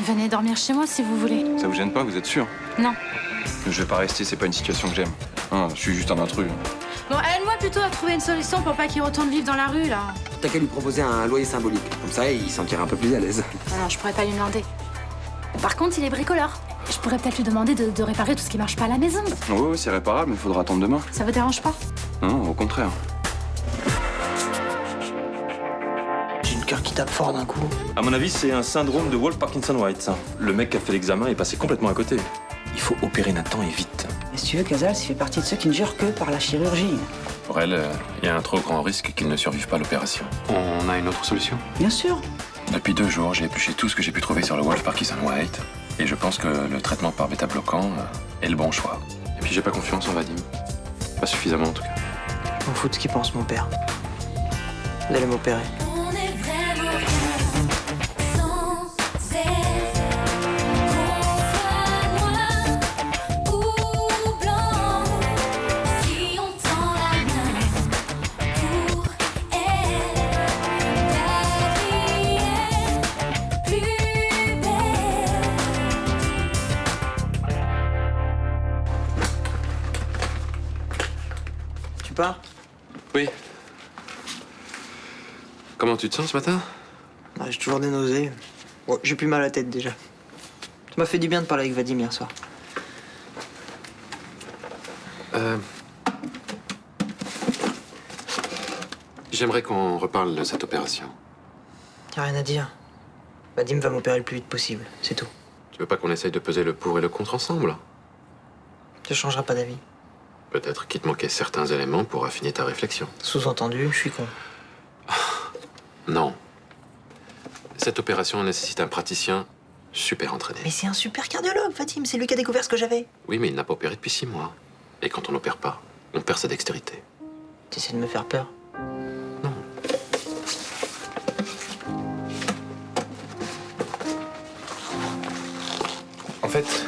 Venez dormir chez moi si vous voulez. Ça vous gêne pas, vous êtes sûr? Non. Je vais pas rester, c'est pas une situation que j'aime. Hein, je suis juste un intrus. Bon, aide-moi plutôt à trouver une solution pour pas qu'il retourne vivre dans la rue, là. T'as qu'à lui proposer un loyer symbolique. Comme ça, il s'en tire un peu plus à l'aise. Non, je pourrais pas lui demander. Par contre, il est bricoleur. Je pourrais peut-être lui demander de réparer tout ce qui marche pas à la maison. Oui, c'est réparable, mais il faudra attendre demain. Ça vous dérange pas? Non, au contraire. J'ai le cœur qui tape fort d'un coup. À mon avis, c'est un syndrome de Wolff-Parkinson-White, ça. Le mec qui a fait l'examen est passé complètement à côté. Il faut opérer Nathan et vite. Et si tu veux, Casals fait partie de ceux qui ne jurent que par la chirurgie. Pour elle, il y a un trop grand risque qu'il ne survive pas à l'opération. On a une autre solution? Bien sûr. Depuis 2 jours, j'ai épluché tout ce que j'ai pu trouver sur le Wolff-Parkinson-White. Et je pense que le traitement par bêta-bloquant est le bon choix. Et puis j'ai pas confiance en Vadim. Pas suffisamment en tout cas. Je m'en fous de ce qu'il pense, mon père. D'aller m'opérer. On est vraiment bien, sans cesse. Qu'on soit noir ou blanc, si on tend la main pour elle, la vie est plus belle. Tu pars? Oui. Comment tu te sens ce matin? J'ai toujours des nausées. Bon, j'ai plus mal à la tête déjà. Ça m'a fait du bien de parler avec Vadim hier soir. J'aimerais qu'on reparle de cette opération. Y'a rien à dire. Vadim va m'opérer le plus vite possible, c'est tout. Tu veux pas qu'on essaye de peser le pour et le contre ensemble? Ça changera pas d'avis. Peut-être qu'il te manquait certains éléments pour affiner ta réflexion. Sous-entendu, je suis con. Non. Cette opération nécessite un praticien super entraîné. Mais c'est un super cardiologue, Vadim. C'est lui qui a découvert ce que j'avais. Oui, mais il n'a pas opéré depuis 6 mois. Et quand on n'opère pas, on perd sa dextérité. T'essaies de me faire peur. Non. En fait,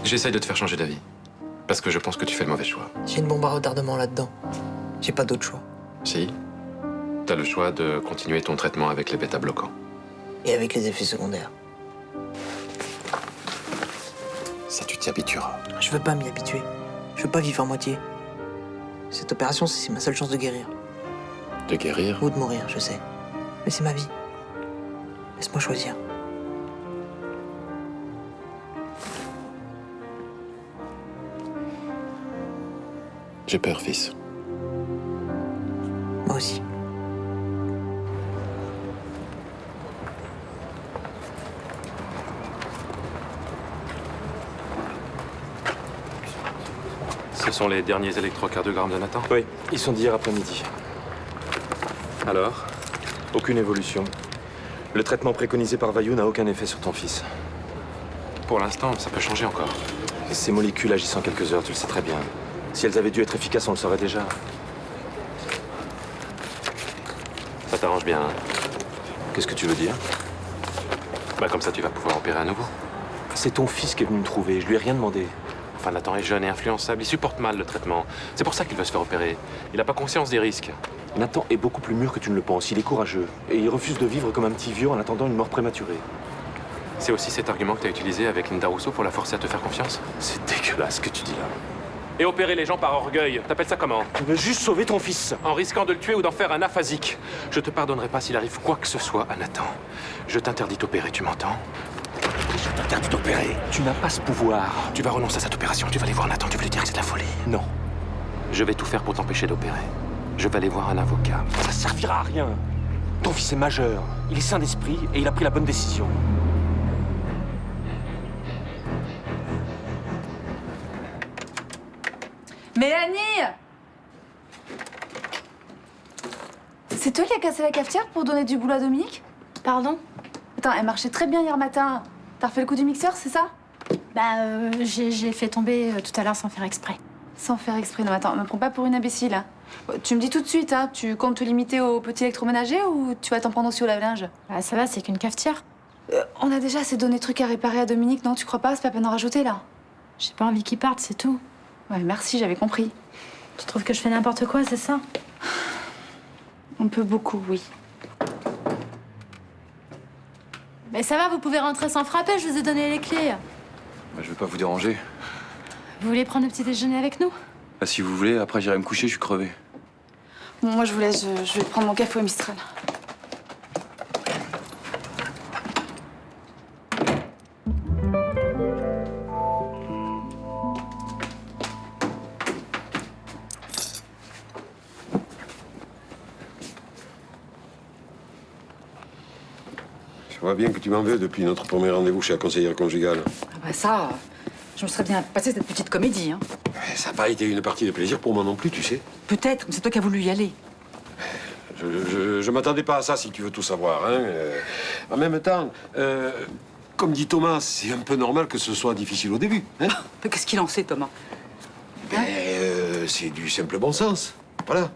j'essaye de te faire changer d'avis. Parce que je pense que tu fais le mauvais choix. J'ai une bombe à retardement là-dedans. J'ai pas d'autre choix. Si. T'as le choix de continuer ton traitement avec les bêta-bloquants. Et avec les effets secondaires. Ça, tu t'y habitueras. Je veux pas m'y habituer. Je veux pas vivre à moitié. Cette opération, c'est ma seule chance de guérir. De guérir? Ou de mourir, je sais. Mais c'est ma vie. Laisse-moi choisir. J'ai peur, fils. Moi aussi. Ce sont les derniers électrocardiogrammes de Nathan? Oui, ils sont d'hier après-midi. Alors? Aucune évolution. Le traitement préconisé par Vaillou n'a aucun effet sur ton fils. Pour l'instant, ça peut changer encore. Ces molécules agissent en quelques heures, tu le sais très bien. Si elles avaient dû être efficaces, on le saurait déjà. Ça t'arrange bien, hein? Qu'est-ce que tu veux dire? Bah comme ça, tu vas pouvoir opérer à nouveau. C'est ton fils qui est venu me trouver, je lui ai rien demandé. Enfin, Nathan est jeune et influençable. Il supporte mal le traitement. C'est pour ça qu'il veut se faire opérer. Il n'a pas conscience des risques. Nathan est beaucoup plus mûr que tu ne le penses, il est courageux. Et il refuse de vivre comme un petit vieux en attendant une mort prématurée. C'est aussi cet argument que tu as utilisé avec Linda Rousseau pour la forcer à te faire confiance? C'est dégueulasse ce que tu dis là. Et opérer les gens par orgueil, t'appelles ça comment? Tu veux juste sauver ton fils. En risquant de le tuer ou d'en faire un aphasique. Je te pardonnerai pas s'il arrive quoi que ce soit à Nathan. Je t'interdis d'opérer, tu m'entends? Je t'interdis d'opérer. Tu n'as pas ce pouvoir. Tu vas renoncer à cette opération, tu vas aller voir Nathan, tu vas lui dire que c'est de la folie. Non. Je vais tout faire pour t'empêcher d'opérer. Je vais aller voir un avocat. Ça servira à rien. Ton fils est majeur, il est sain d'esprit et il a pris la bonne décision. Mélanie! C'est toi qui as cassé la cafetière pour donner du boulot à Dominique? Pardon? Attends, elle marchait très bien hier matin. T'as refait le coup du mixeur, c'est ça? Bah, j'ai fait tomber tout à l'heure sans faire exprès. Sans faire exprès. Non, attends, me prends pas pour une imbécile. Hein. Tu me dis tout de suite, hein, tu comptes te limiter au petit électroménager ou tu vas t'en prendre aussi au lave-linge? Bah, ça va, c'est qu'une cafetière. On a déjà assez donné de trucs à réparer à Dominique, non? Tu crois pas? C'est pas la peine d'en rajouter, là. J'ai pas envie qu'il parte, c'est tout. Ouais, merci, j'avais compris. Tu trouves que je fais n'importe quoi, c'est ça? On peut beaucoup, oui. Mais ça va, vous pouvez rentrer sans frapper, je vous ai donné les clés. Bah, je vais pas vous déranger. Vous voulez prendre le petit déjeuner avec nous? Bah, si vous voulez, après j'irai me coucher, je suis crevé. Bon, moi, je vous laisse. Je vais prendre mon café au Mistral. Je vois bien que tu m'en veux depuis notre premier rendez-vous chez la conseillère conjugale. Ah bah ça, je me serais bien passé cette petite comédie, hein. Ça n'a pas été une partie de plaisir pour moi non plus, tu sais. Peut-être, mais c'est toi qui as voulu y aller. Je m'attendais pas à ça, si tu veux tout savoir, hein. En même temps, comme dit Thomas, c'est un peu normal que ce soit difficile au début, hein. Mais qu'est-ce qu'il en sait, Thomas? C'est du simple bon sens, voilà.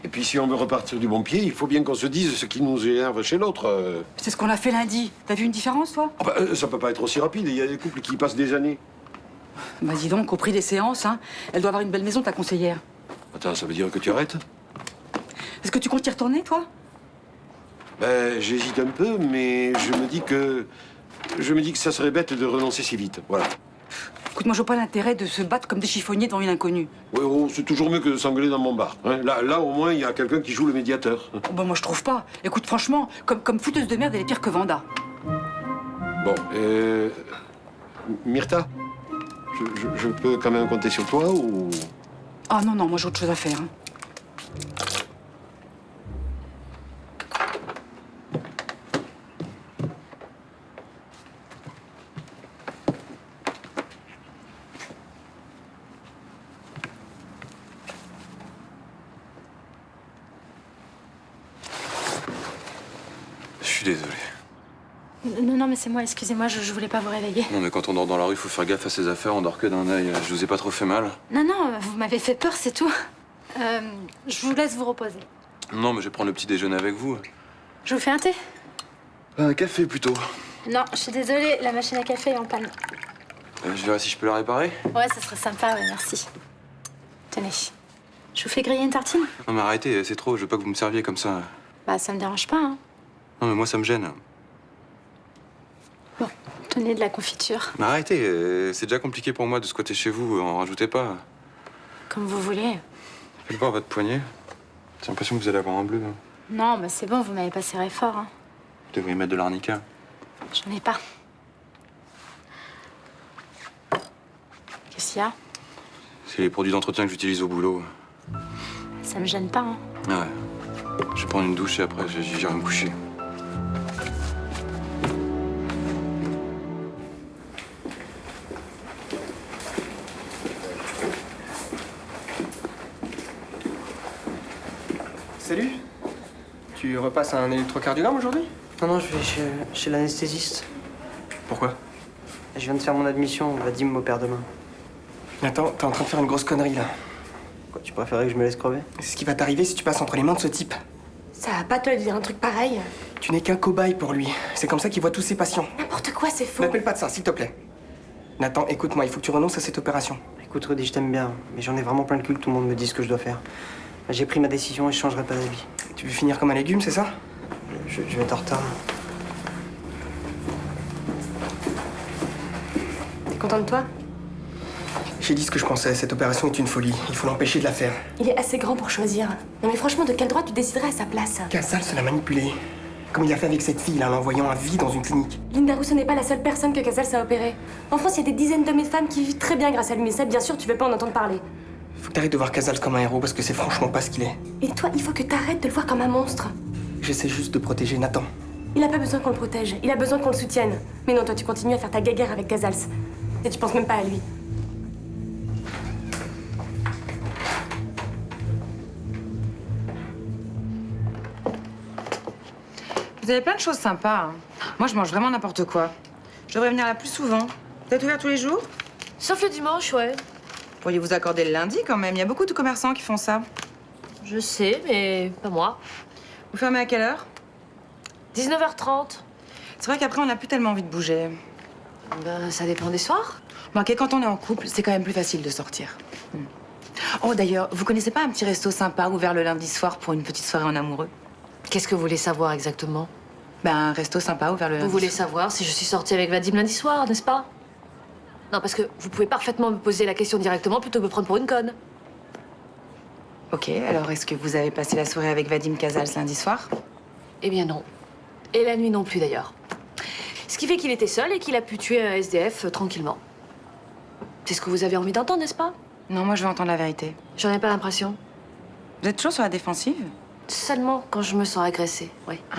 Et puis si on veut repartir du bon pied, il faut bien qu'on se dise ce qui nous énerve chez l'autre. C'est ce qu'on a fait lundi. T'as vu une différence, toi? Ah bah, ça peut pas être aussi rapide, il y a des couples qui y passent des années. Bah dis donc, au prix des séances, hein, elle doit avoir une belle maison, ta conseillère. Attends, ça veut dire que tu arrêtes? Est-ce que tu comptes y retourner, toi? Ben, j'hésite un peu, mais je me dis que ça serait bête de renoncer si vite, voilà. Écoute, moi, je vois pas l'intérêt de se battre comme des chiffonniers devant une inconnue. Ouais, oh, c'est toujours mieux que de s'engueuler dans mon bar, hein. Là, au moins, il y a quelqu'un qui joue le médiateur. Bon, moi, je trouve pas. Écoute, franchement, comme fouteuse de merde, elle est pire que Vanda. Bon, Myrtha, je peux quand même compter sur toi ou... Ah non, non, moi, j'ai autre chose à faire, hein. Je suis désolé. Non, mais c'est moi, excusez-moi, je voulais pas vous réveiller. Non, mais quand on dort dans la rue, faut faire gaffe à ses affaires, on dort que d'un œil. Je vous ai pas trop fait mal? Non, vous m'avez fait peur, c'est tout. Je vous laisse vous reposer. Non, mais je vais prendre le petit déjeuner avec vous. Je vous fais un thé? Un café plutôt. Non, je suis désolée, la machine à café est en panne. Je verrai si je peux la réparer. Ouais, ça serait sympa, ouais, merci. Tenez, je vous fais griller une tartine? Non, mais arrêtez, c'est trop, je veux pas que vous me serviez comme ça. Bah, ça me dérange pas, hein. Non, mais moi, ça me gêne. Bon, tenez de la confiture. Mais arrêtez, c'est déjà compliqué pour moi de squatter chez vous, en rajoutez pas. Comme vous voulez. Faites voir votre poignet. J'ai l'impression que vous allez avoir un bleu. Hein. Non, bah c'est bon, vous m'avez pas serré fort, hein. Vous devriez mettre de l'arnica. J'en ai pas. Qu'est-ce qu'il y a? C'est les produits d'entretien que j'utilise au boulot. Ça me gêne pas, hein. Ah ouais. Je vais prendre une douche et après, j'irai me coucher. Salut. Tu repasses un électrocardiogramme aujourd'hui? Non, je vais chez l'anesthésiste. Pourquoi? Je viens de faire mon admission, Vadim m'opère demain. Attends, t'es en train de faire une grosse connerie là. Quoi, tu préférais que je me laisse crever? C'est ce qui va t'arriver si tu passes entre les mains de ce type. Ça va pas te dire un truc pareil? Tu n'es qu'un cobaye pour lui. C'est comme ça qu'il voit tous ses patients. N'importe quoi, c'est faux. N'appelle pas de ça, s'il te plaît. Nathan, écoute-moi, il faut que tu renonces à cette opération. Écoute, Rudy, je t'aime bien, mais j'en ai vraiment plein le cul que tout le monde me dise ce que je dois faire. J'ai pris ma décision et je changerai pas d'avis. Tu veux finir comme un légume, c'est ça? Je vais être en retard. T'es content de toi? J'ai dit ce que je pensais, cette opération est une folie. Il faut l'empêcher de la faire. Il est assez grand pour choisir. Non mais franchement, de quel droit tu déciderais à sa place? Casal se l'a manipulé. Comme il a fait avec cette fille, là, en l'envoyant à vie dans une clinique. Linda Rousseau n'est pas la seule personne que Casals a opérée. En France, il y a des dizaines d'hommes et de femmes qui vivent très bien grâce à lui, mais ça, bien sûr, tu veux pas en entendre parler. Faut que t'arrêtes de voir Casals comme un héros parce que c'est franchement pas ce qu'il est. Et toi, il faut que t'arrêtes de le voir comme un monstre. J'essaie juste de protéger Nathan. Il a pas besoin qu'on le protège, il a besoin qu'on le soutienne. Mais non, toi, tu continues à faire ta guéguerre avec Casals. Et tu penses même pas à lui. Vous avez plein de choses sympas, hein. Moi, je mange vraiment n'importe quoi. Je devrais venir là plus souvent. Vous êtes ouvert tous les jours? Sauf le dimanche, ouais. Pourriez vous accorder le lundi quand même. Il y a beaucoup de commerçants qui font ça. Je sais, mais pas moi. Vous fermez à quelle heure? 19h30. C'est vrai qu'après, on n'a plus tellement envie de bouger. Ben, ça dépend des soirs. Bon, ok, quand on est en couple, c'est quand même plus facile de sortir. Oh, d'ailleurs, vous connaissez pas un petit resto sympa ouvert le lundi soir pour une petite soirée en amoureux? Qu'est-ce que vous voulez savoir exactement? Ben, un resto sympa ouvert le Vous lundi. voulez savoir si je suis sortie avec Vadim lundi soir, n'est-ce pas? Non, parce que vous pouvez parfaitement me poser la question directement plutôt que me prendre pour une conne. Ok, alors est-ce que vous avez passé la soirée avec Vadim Casals lundi soir? Eh bien non. Et la nuit non plus d'ailleurs. Ce qui fait qu'il était seul et qu'il a pu tuer un SDF tranquillement. C'est ce que vous avez envie d'entendre, n'est-ce pas? Non, moi je veux entendre la vérité. J'en ai pas l'impression. Vous êtes toujours sur la défensive? Seulement quand je me sens agressée, oui. Ah.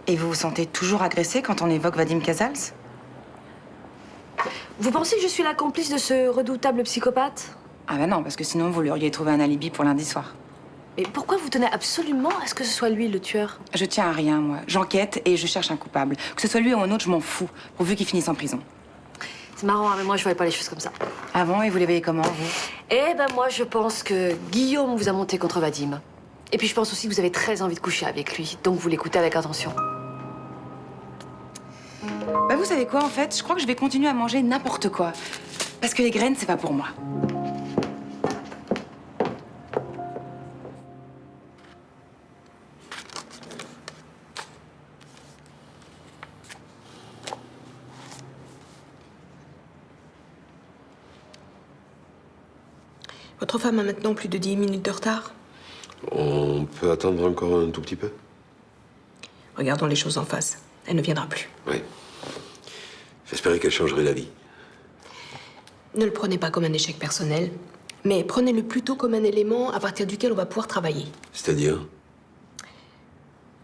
Et vous vous sentez toujours agressée quand on évoque Vadim Casals? Vous pensez que je suis la complice de ce redoutable psychopathe? Ah ben non, parce que sinon vous lui auriez trouvé un alibi pour lundi soir. Mais pourquoi vous tenez absolument à ce que ce soit lui le tueur? Je tiens à rien, moi. J'enquête et je cherche un coupable. Que ce soit lui ou un autre, je m'en fous, pourvu qu'il finisse en prison. C'est marrant, hein, mais moi je voyais pas les choses comme ça. Ah bon, et vous les voyez comment, vous? Eh ben moi je pense que Guillaume vous a monté contre Vadim. Et puis je pense aussi que vous avez très envie de coucher avec lui, donc vous l'écoutez avec attention. Bah vous savez quoi, en fait? Je crois que je vais continuer à manger n'importe quoi. Parce que les graines, c'est pas pour moi. Votre femme a maintenant plus de 10 minutes de retard. On peut attendre encore un tout petit peu? Regardons les choses en face. Elle ne viendra plus. Oui. J'espérais qu'elle changerait d'avis. Ne le prenez pas comme un échec personnel, mais prenez-le plutôt comme un élément à partir duquel on va pouvoir travailler. C'est-à-dire?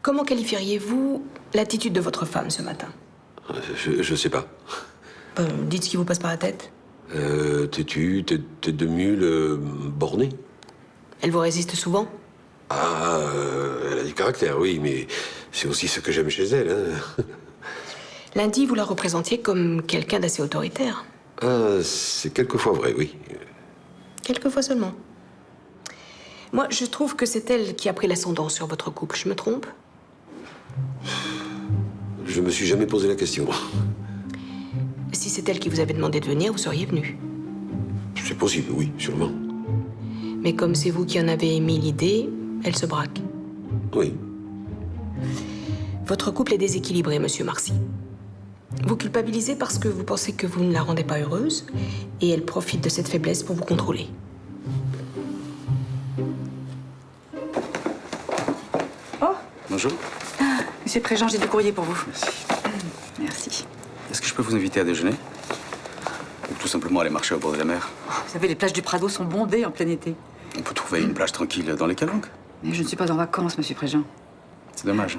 Comment qualifieriez-vous l'attitude de votre femme ce matin? Je sais pas. Dites ce qui vous passe par la tête. Têtue, tête de mule, bornée. Elle vous résiste souvent? Ah, elle a du caractère, oui, mais c'est aussi ce que j'aime chez elle. Hein. Lundi, vous la représentiez comme quelqu'un d'assez autoritaire. Ah, c'est quelquefois vrai, oui. Quelquefois seulement. Moi, je trouve que c'est elle qui a pris l'ascendant sur votre couple. Je me trompe? Je me suis jamais posé la question. Si c'est elle qui vous avait demandé de venir, vous seriez venu. C'est possible, oui, sûrement. Mais comme c'est vous qui en avez émis l'idée, elle se braque. Oui. Votre couple est déséquilibré, monsieur Marcy. Vous culpabilisez parce que vous pensez que vous ne la rendez pas heureuse, et elle profite de cette faiblesse pour vous contrôler. Oh, Bonjour. monsieur Préjean, j'ai du courrier pour vous. Merci. Merci. Est-ce que je peux vous inviter à déjeuner? Ou tout simplement aller marcher au bord de la mer? Vous savez, les plages du Prado sont bondées en plein été. On peut trouver une plage tranquille dans les Calanques. Mais je ne suis pas en vacances, monsieur Préjean. C'est dommage.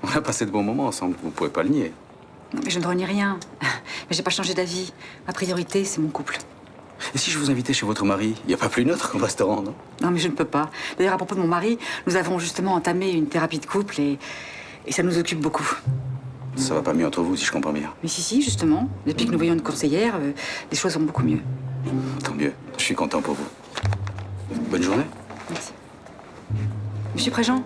On a passé de bons moments ensemble, vous pouvez pas le nier. Non, mais je ne renie rien. Mais j'ai pas changé d'avis. Ma priorité, c'est mon couple. Et si je vous invitais chez votre mari? Il n'y a pas plus neutre comme restaurant, non? Non, mais je ne peux pas. D'ailleurs, à propos de mon mari, nous avons justement entamé une thérapie de couple et ça nous occupe beaucoup. Ça va pas mieux entre vous, si je comprends bien. Mais si, justement. Depuis que nous voyons une conseillère, les choses vont beaucoup mieux. Tant mieux. Je suis content pour vous. Bonne journée. Merci. Monsieur Préjean,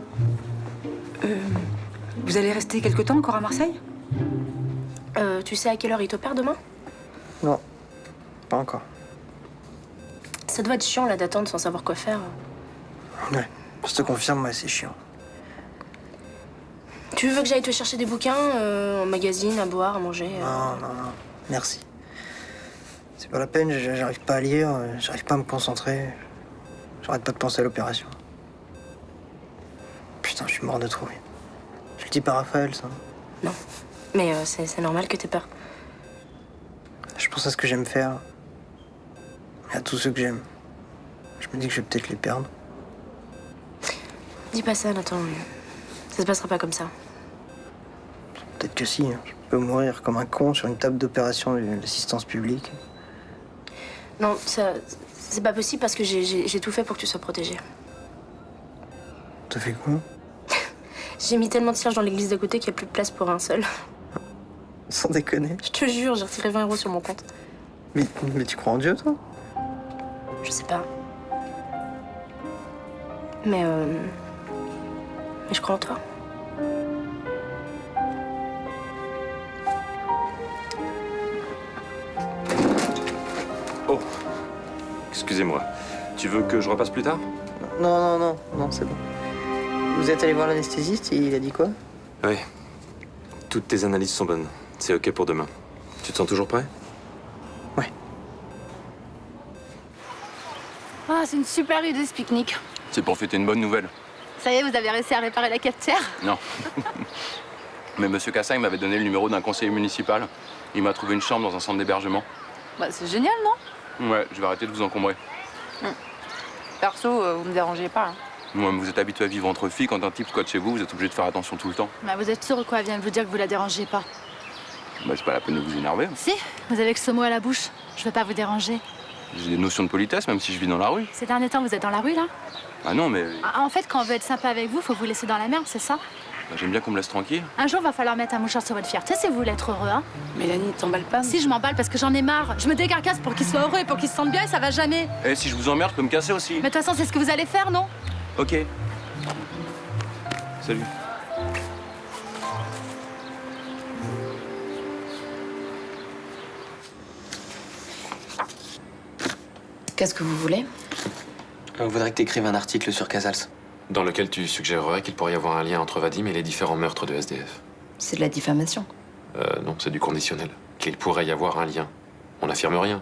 vous allez rester quelque temps encore à Marseille? Tu sais à quelle heure il t'opère demain? Non, pas encore. Ça doit être chiant là d'attendre sans savoir quoi faire. Ouais, je te confirme, moi, c'est chiant. Tu veux que j'aille te chercher des bouquins, un magazine, à boire, à manger Non, merci. C'est pas la peine, j'arrive pas à lire, j'arrive pas à me concentrer. J'arrête pas de penser à l'opération. Putain, je suis mort de trouver. Je le dis pas à Raphaël, ça. Non, mais c'est normal que t'aies peur. Je pense à ce que j'aime faire. Et à tous ceux que j'aime. Je me dis que je vais peut-être les perdre. Dis pas ça, Nathan. Ça se passera pas comme ça. Peut-être que si. Je peux mourir comme un con sur une table d'opération de l'assistance publique. Non, ça, c'est pas possible parce que j'ai tout fait pour que tu sois protégé. T'as fait quoi? J'ai mis tellement de cierges dans l'église d'à côté qu'il n'y a plus de place pour un seul. Sans déconner. Je te jure, j'ai retiré 20 € sur mon compte. Mais tu crois en Dieu, toi? Je sais pas. Mais je crois en toi. Oh, excusez-moi. Tu veux que je repasse plus tard? Non, c'est bon. Vous êtes allé voir l'anesthésiste et il a dit quoi? Oui. Toutes tes analyses sont bonnes. C'est OK pour demain. Tu te sens toujours prêt? Ah, c'est une super idée ce pique-nique. C'est pour fêter une bonne nouvelle. Ça y est, vous avez réussi à réparer la cafetière? Non. Mais Monsieur Cassagne m'avait donné le numéro d'un conseiller municipal. Il m'a trouvé une chambre dans un centre d'hébergement. Bah, c'est génial, non? Ouais, je vais arrêter de vous encombrer. Perso, vous me dérangez pas. Hein. Moi, vous êtes habitué à vivre entre filles. Quand un type squatte chez vous, vous êtes obligé de faire attention tout le temps. Bah, vous êtes sûr ou quoi? Elle vient de vous dire que vous la dérangez pas. Bah, c'est pas la peine de vous énerver. Si, vous avez que ce mot à la bouche. Je veux pas vous déranger. J'ai des notions de politesse, même si je vis dans la rue. Ces derniers temps, vous êtes dans la rue, là? Ah non, mais Ah, en fait, quand on veut être sympa avec vous, faut vous laisser dans la merde, c'est ça? bah, j'aime bien qu'on me laisse tranquille. Un jour, va falloir mettre un mouchoir sur votre fierté si vous voulez être heureux, hein? Mélanie, t'emballes pas? Si, je m'emballe parce que j'en ai marre. Je me décarcasse pour qu'il soit heureux et pour qu'il se sente bien et ça va jamais. Et si je vous emmerde, je peux me casser aussi. Mais de toute façon, c'est ce que vous allez faire, non? Ok. Salut. Qu'est-ce que vous voulez? On voudrait que t'écrives un article sur Casals. Dans lequel tu suggérerais qu'il pourrait y avoir un lien entre Vadim et les différents meurtres de SDF. C'est de la diffamation. Non, c'est du conditionnel. Qu'il pourrait y avoir un lien. On n'affirme rien.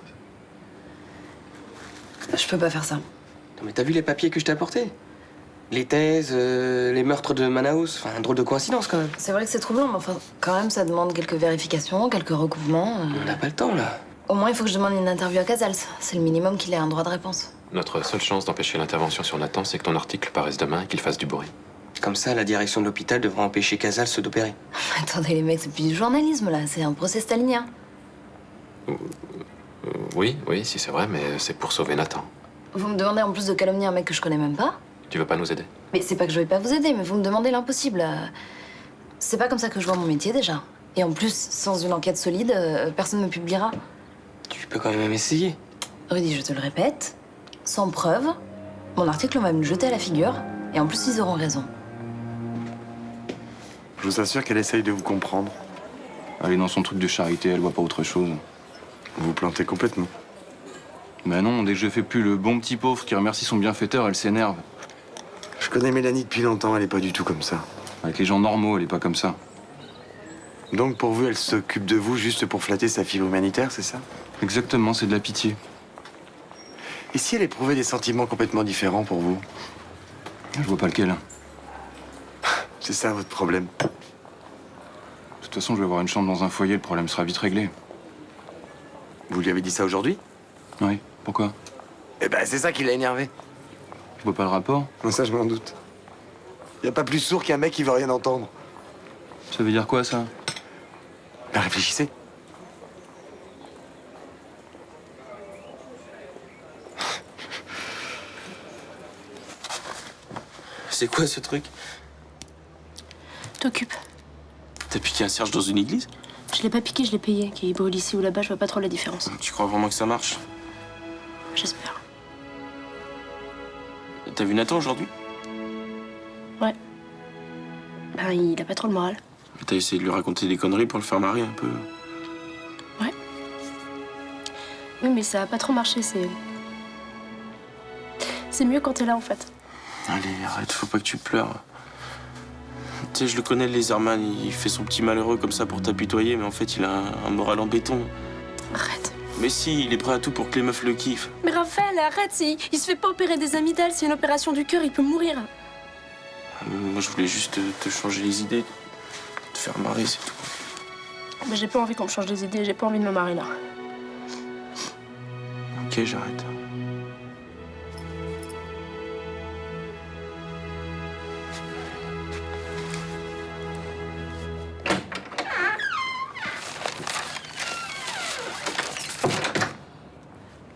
Je peux pas faire ça. Non mais t'as vu les papiers que je t'ai apportés? Les thèses, les meurtres de Manaus, enfin, un drôle de coïncidence quand même. C'est vrai que c'est troublant, mais enfin, quand même, ça demande quelques vérifications, quelques recoupements. On n'a pas le temps, là. Au moins, il faut que je demande une interview à Casals. C'est le minimum qu'il ait un droit de réponse. Notre seule chance d'empêcher l'intervention sur Nathan, c'est que ton article paraisse demain et qu'il fasse du bruit. Comme ça, la direction de l'hôpital devra empêcher Casals d'opérer. Attendez, les mecs, c'est plus du journalisme, là. C'est un procès stalinien. Oui, si c'est vrai, mais c'est pour sauver Nathan. Vous me demandez en plus de calomnier un mec que je connais même pas? Tu veux pas nous aider? Mais c'est pas que je vais pas vous aider, mais vous me demandez l'impossible. C'est pas comme ça que je vois mon métier, déjà. Et en plus, sans une enquête solide, personne ne me publiera. Tu peux quand même essayer. Rudy, je te le répète, sans preuve, mon article va me jeter à la figure, et en plus, ils auront raison. Je vous assure qu'elle essaye de vous comprendre. Elle est dans son truc de charité, elle voit pas autre chose. Vous vous plantez complètement. Ben non, dès que je fais plus le bon petit pauvre qui remercie son bienfaiteur, elle s'énerve. Je connais Mélanie depuis longtemps, elle est pas du tout comme ça. Avec les gens normaux, elle est pas comme ça. Donc pour vous, elle s'occupe de vous juste pour flatter sa fibre humanitaire, c'est ça? Exactement, c'est de la pitié. Et si elle éprouvait des sentiments complètement différents pour vous? Je vois pas lequel. C'est ça votre problème. De toute façon, je vais avoir une chambre dans un foyer, le problème sera vite réglé. Vous lui avez dit ça aujourd'hui? Oui, pourquoi? Eh ben, c'est ça qui l'a énervé. Je vois pas le rapport? Non, ça, je m'en doute. Y a pas plus sourd qu'un mec qui veut rien entendre. Ça veut dire quoi, ça? Ben, réfléchissez. C'est quoi ce truc? T'occupe. T'as piqué un cierge dans une église? Je l'ai pas piqué, je l'ai payé. Qu'il brûle ici ou là-bas, je vois pas trop la différence. Tu crois vraiment que ça marche? J'espère. T'as vu Nathan aujourd'hui? Ouais. Ben, il a pas trop le moral. T'as essayé de lui raconter des conneries pour le faire marrer un peu? Oui, mais ça a pas trop marché, c'est mieux quand t'es là, en fait. Allez, arrête, faut pas que tu pleures. Tu sais, je le connais, le Laserman, il fait son petit malheureux comme ça pour t'apitoyer, mais en fait, il a un moral en béton. Arrête. Mais si, il est prêt à tout pour que les meufs le kiffent. Mais Raphaël, arrête, il se fait pas opérer des amygdales, c'est une opération du cœur, il peut mourir. Moi, je voulais juste te changer les idées, te faire marrer, c'est tout. Mais j'ai pas envie qu'on me change les idées, j'ai pas envie de me marrer là. Ok, j'arrête.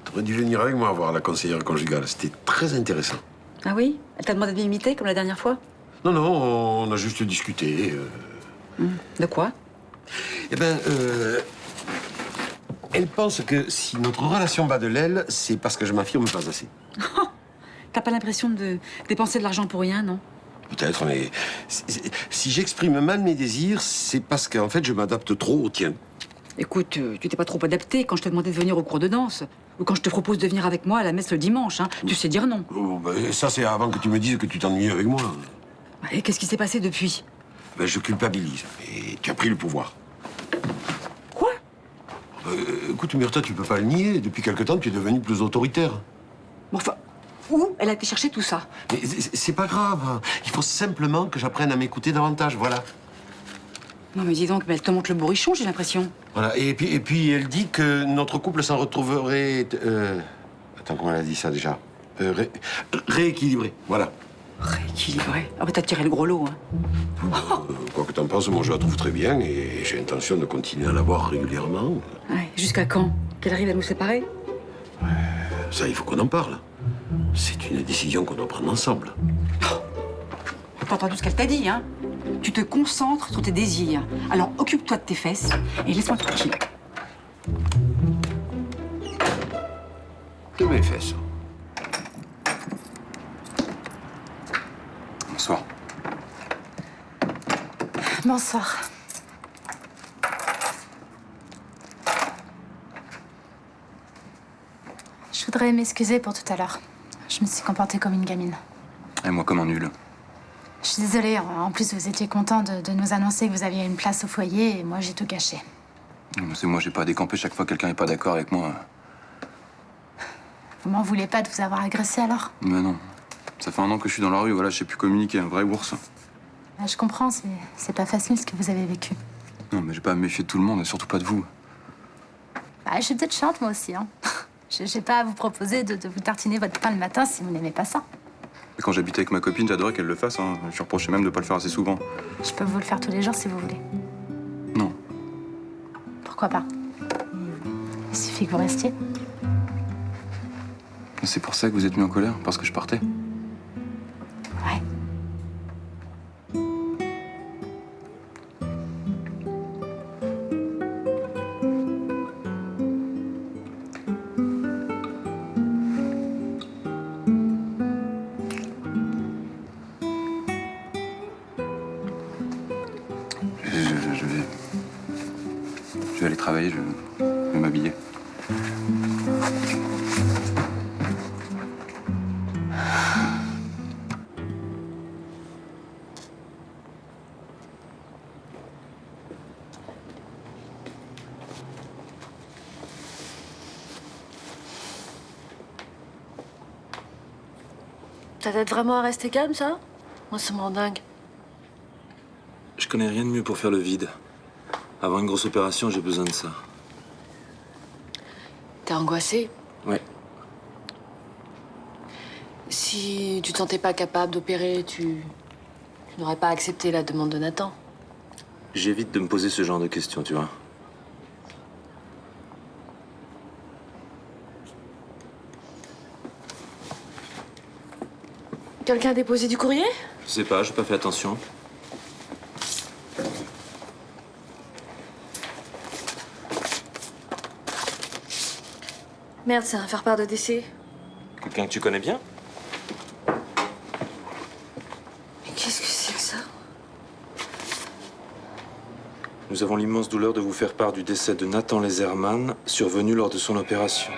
T'aurais dû venir avec moi voir la conseillère conjugale. C'était très intéressant. Ah oui? Elle t'a demandé de m'imiter comme la dernière fois? Non, non, on a juste discuté. De quoi? Eh ben, elle pense que si notre relation bat de l'aile, c'est parce que je m'affirme pas assez. T'as pas l'impression de dépenser de l'argent pour rien, non? Peut-être, mais si j'exprime mal mes désirs, c'est parce qu'en fait, je m'adapte trop au tien. Écoute, tu t'es pas trop adapté quand je te demandais de venir au cours de danse. Ou quand je te propose de venir avec moi à la messe le dimanche, hein. Tu sais dire non. Oh, ben, ça, c'est avant que tu me dises que tu t'ennuies avec moi. Et qu'est-ce qui s'est passé depuis? Ben, je culpabilise. Et tu as pris le pouvoir. Quoi? Écoute, Myrtha, tu peux pas le nier. Depuis quelque temps, tu es devenue plus autoritaire. Bon, enfin, où elle a été chercher tout ça? Mais c'est pas grave. Il faut simplement que j'apprenne à m'écouter davantage, voilà. Non, mais dis donc, mais elle te montre le bourrichon, j'ai l'impression. Voilà. Et puis, elle dit que notre couple s'en retrouverait... Attends, comment elle a dit ça, déjà rééquilibré, voilà. Rééquilibré? Ah bah t'as tiré le gros lot, hein. Quoi que t'en penses, moi je la trouve très bien et j'ai l'intention de continuer à la voir régulièrement. Ouais, jusqu'à quand? Qu'elle arrive à nous séparer? Ça, il faut qu'on en parle. C'est une décision qu'on doit prendre ensemble. T'as entendu ce qu'elle t'a dit, hein? Tu te concentres sur tes désirs. Alors occupe-toi de tes fesses et laisse-moi tranquille. De mes fesses. Bonsoir. Bonsoir. Je voudrais m'excuser pour tout à l'heure. Je me suis comportée comme une gamine. Et moi, comme un nul. Je suis désolée, en plus vous étiez content de nous annoncer que vous aviez une place au foyer et moi j'ai tout gâché. C'est moi, j'ai pas à décamper chaque fois que quelqu'un est pas d'accord avec moi. Vous m'en voulez pas de vous avoir agressé alors? Mais non. Ça fait 1 an que je suis dans la rue, voilà, je sais plus communiquer, un vrai ours. Je comprends, c'est pas facile ce que vous avez vécu. Non, mais j'ai pas à me méfier de tout le monde, et surtout pas de vous. Bah, je suis peut-être chiante moi aussi, hein. J'ai pas à vous proposer de vous tartiner votre pain le matin si vous n'aimez pas ça. Et quand j'habitais avec ma copine, j'adorais qu'elle le fasse, hein. Je lui reprochais même de pas le faire assez souvent. Je peux vous le faire tous les jours si vous voulez. Non. Pourquoi pas? Il suffit que vous restiez. C'est pour ça que vous êtes mis en colère, parce que je partais. Ouais. Je vais aller travailler, je vais m'habiller. Ça t'aide vraiment à rester calme, ça? Moi, ça me rend dingue. Je connais rien de mieux pour faire le vide. Avant une grosse opération, j'ai besoin de ça. T'es angoissé? Ouais. Si tu te sentais pas capable d'opérer, tu n'aurais pas accepté la demande de Nathan. J'évite de me poser ce genre de questions, tu vois. Quelqu'un a déposé du courrier? Je sais pas, j'ai pas fait attention. Merde, c'est un faire-part de décès. Quelqu'un que tu connais bien? Mais qu'est-ce que c'est que ça? Nous avons l'immense douleur de vous faire part du décès de Nathan Laserman, survenu lors de son opération.